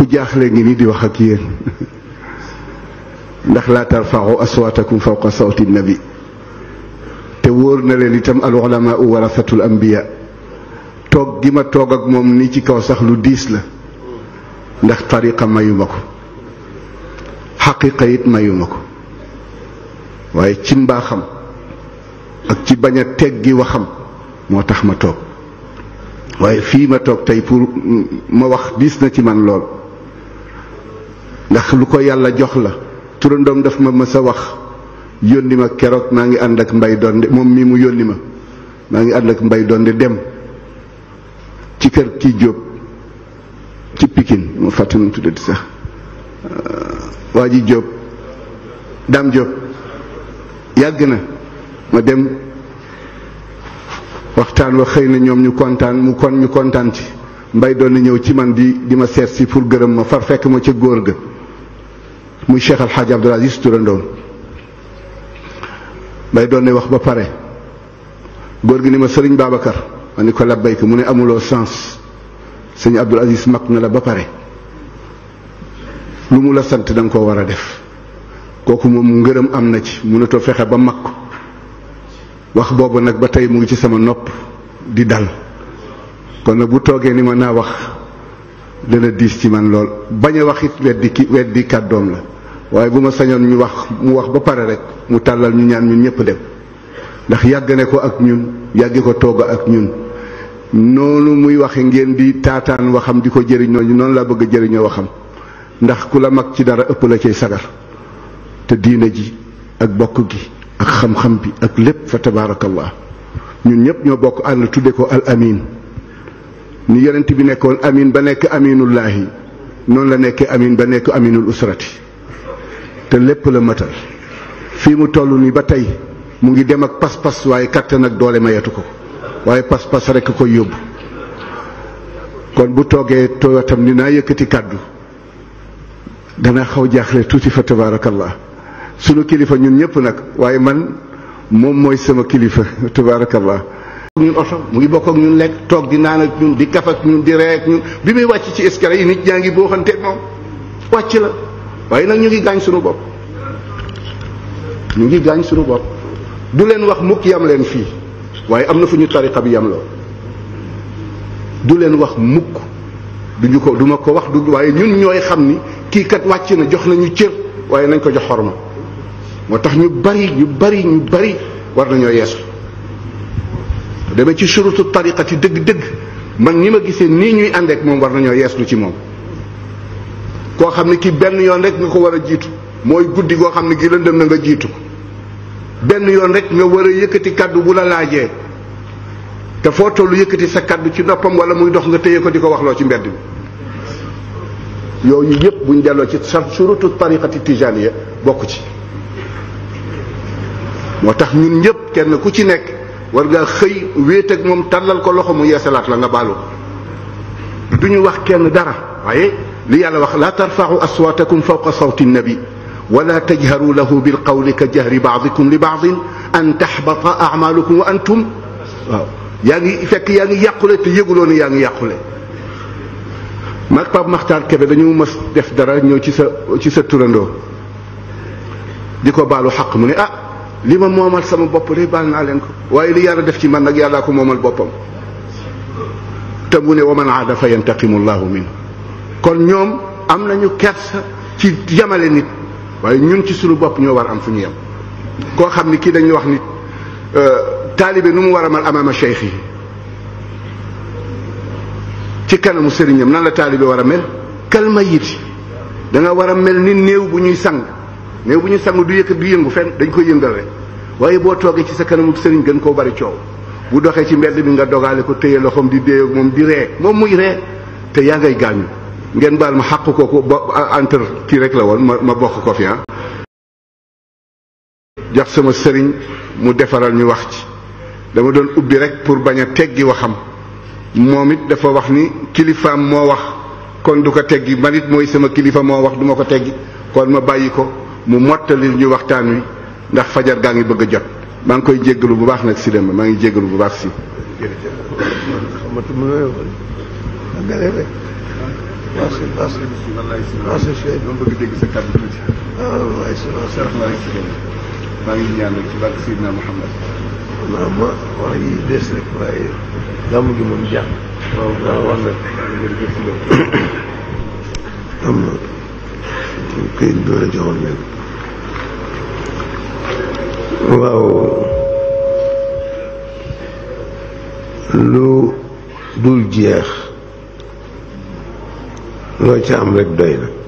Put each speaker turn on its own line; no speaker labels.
ku jaaxle ngi ni di wax ak yéen ndax laa tarfa'u aswaatakum fawqa sawti nabi te wóor na leen itam al ulamaa warasatul anbiya toog gi ma toog ak moom ni ci kaw sax lu diis la ndax tariqa mayuma ko xaqiqa it mayuma ko waaye ci mbaaxam ak ci bañ a teggi waxam moo tax ma toog waaye fii ma toog tey pour ma wax diis na ci man lool ndax lu ko yàlla jox la turandoom daf ma mës a wax yónni ma keroog maa ngi ànd ak mbay donde moom mii mu yónni ma maa ngi ànd ak mbay donde dem ci kër kii Jóob ci Pikine ma fàtte nu tuddati sax waa ji Jóob Daam Jóob yàgg na ma dem waxtaan wa xëy na ñoom ñu kontaan ci mbay doon na ñëw ci man di ma seet si pour gërëm ma far fekk ma ca góor ga muy Cheikh Al Hadj Abdoul Aziz turandoom mbay doon ne wax ba pare góor gi ni ma sëriñ Babacar ma ni ko labbayka mu ne amuloo sens sëñ Abdoul Aziz mag na la ba pare lu mu la sant da nga koo war a def kooku moom ngërëm am na ci mënatoo fexe ba mag ko wax boobu nag ba tey mu ngi ci sama nopp di dal kon nag bu toogee ni ma naa wax dana diis ci man lool bañ a wax it weddi kàddoom la waaye bu ma sañoon ñu wax mu wax ba pare rek mu tàllal ñu ñaan ñun ñëpp dem ndax yàgg ne ko ak ñun yàggi ko tooga ak ñun noonu muy waxe ngeen di taataan waxam di ko jëriñoo noonu laa bëgg a jëriñoo waxam ndax ku la mag ci dara ëpp la cay sagar te diina ji ak bokk gi ak xam-xam bi ak lépp fa tabaarakallah ñun ñëpp ñoo bokk ànd tudde ko al amin ni yonent bi nekkoon amin ba nekk aminullahi noonu la nekkee amin ba nekk aminul usrati te lépp la matal fii mu toll nii ba tey mu ngi dem ak pas-pas waaye kàttan ak doole mayatu ko waaye pas-pas rekk koy yóbbu kon bu toogee tooyatam ni naa yëkkati kàddu dana xaw jaaxle tuuti fa tabaarakallah sunu kilifa ñun ñëpp nag waaye man moom mooy sama kilifa tabaarakallah ñun oto mu ngi bokk ak ñun lekk toog di naan ak ñun di kaf ak ñun di ree ak ñun bi muy wàcc ci escalier yi nit ñaa ngi booxanteeg moom wàcc la waaye nag ñu ngi gaañ sunu bopp du leen wax mukk yam leen fii waaye am na fu ñu tariqa bi yam loo du leen wax mukk du ma ko wax du waaye ñun ñooy xam ni kii kat wàcc na jox nañu cër waaye nañ ko jox xorma moo tax ñu bari war nañoo yeesu demee ci surutu tariqati dëgg-dëgg man ni ma gisee nii ñuy ànd ak moom war nañoo yeeslu ci moom koo xam ne kii benn yoon rek nga ko war a jiitu mooy guddi goo xam ne gi lëndëm na nga jiitu ko benn yoon rek nga war a yëkkati kaddu bu la laajee te foo tollu yëkkati sa kaddu ci noppam wala muy dox nga téye ko di ko waxloo ci mbedd bi yooyu yëpp buñ delloo ci surutu tariqati tijaniya bokk ci moo tax ñun ñëpp kenn ku ci nekk war ngaa xëy wéet ak moom tàllal ko loxo mu yeesalaat la nga baalu ko du ñu wax kenn dara waaye li yàlla wax laa tarfa'u aswaatakum fawqa sawti nabi wala tajharu lahu bilqawli ka jahri ba'dikum li ba'din an tahbata a'malukum wa antum waaw yaa ngi fekk yaa ngi yàqule te yëguloo ne yaa ngi yàqule maag Pape Makhtar Kébé dañu mës def dara ñëw ci sa turandoo di ko baalu xaq mu ne li ma moomal sama bopp de baal naa leen ko waaye li yàlla def ci man nag yàllaa ko moomal boppam te mu ne wa man aada fa yantaqimu llahu minhu kon ñoom am nañu kersa ci yamale nit waaye ñun ci suñu bopp ñoo war am fu ñu yem koo xam ni kii dañuy wax nit taalibe nu mu war a mal amaama cheikh yi ci kanamu sëriñam nan la taalibe war a mel kal mayiti da nga war a mel ni néew bu ñuy sang néew bu ñuy sang du yëngu fenn dañ koy yëngal rek waaye boo toogee ci sa kanamu sëriñ gën koo bari coow bu doxee ci mbedd bi nga dogaale ko téye loxoom di déey ak moom di ree moom muy ree te yaa ngay gaañu ngeen baal ma xàq kooku ba entre kii rek la woon ma bokk ko fi jox sama sëriñ mu defaral ñu wax ci dama doon ubbi rek pour bañ a teggi waxam moom it dafa wax ni kilifaam moo wax kon du ko teggi man it mooy sama kilifa moo wax du ma ko teggi kon ma bàyyi ko mu mottalil ñu waxtaan wi ndax fajar gaa ngi bëgg a jot maa ngi koy jéggalu bu baax nag si dem maa ngi jéggalu bu baax si bëgg dégg sa kàddu tuuti. maa ngi ñaan rek ci barke Seydina Muhammad.
wax yi des rek waaye gàmm gi moom jàpp. waaw wax na am na këyit bi la joxoon léegi. waaw lu dul jeex loo ca am rek doy na.